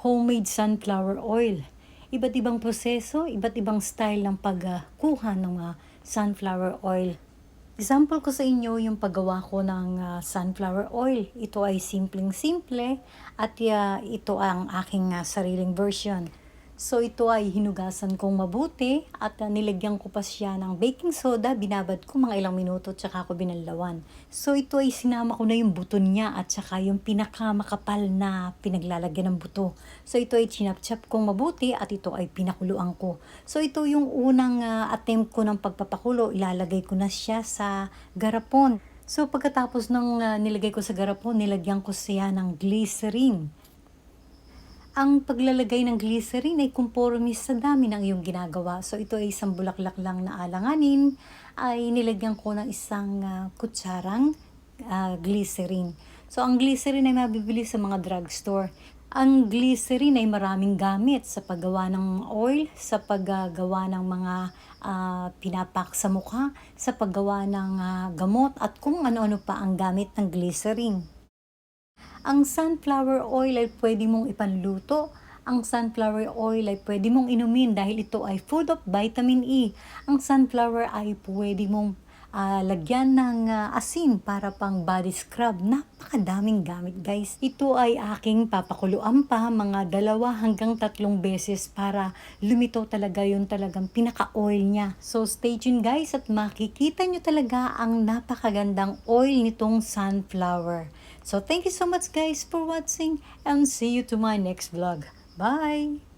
homemade sunflower oil. Iba't ibang proseso, iba't ibang style ng pagkuha ng sunflower oil. Example ko sa inyo yung paggawa ko ng sunflower oil. Ito ay simpleng-simple at ito ang aking sariling version. So ito ay hinugasan kong mabuti at nilagyan ko pa siya ng baking soda. Binabad ko mga ilang minuto at saka ko binalawan. So ito ay sinama ko na yung buto niya at saka yung pinakamakapal na pinaglalagyan ng buto. So ito ay chinap-chap kong mabuti at ito ay pinakuluan ko. So ito yung unang attempt ko ng pagpapakulo. Ilalagay ko na siya sa garapon. So pagkatapos ng nilagay ko sa garapon, nilagyan ko siya ng glycerin. Ang paglalagay ng glycerin ay conforme sa dami ng iyong ginagawa. So ito ay isang bulaklak lang na alanganin, ay nilagyan ko ng isang kutsarang glycerin. So ang glycerin ay mabibili sa mga drugstore. Ang glycerin ay maraming gamit sa paggawa ng oil, sa paggawa ng mga pinapak sa mukha, sa paggawa ng gamot at kung ano-ano pa ang gamit ng glycerin. Ang sunflower oil ay pwede mong ipanluto. Ang sunflower oil ay pwede mong inumin dahil ito ay full of vitamin E. Ang sunflower ay pwede mong lagyan ng asin para pang body scrub. Napakadaming gamit guys. Ito ay aking papakuluan pa mga 2 hanggang 3 beses para lumitaw talaga yung talagang pinaka-oil niya. So stay tuned guys at makikita nyo talaga ang napakagandang oil nitong sunflower. So thank you so much guys for watching and see you to my next vlog. Bye!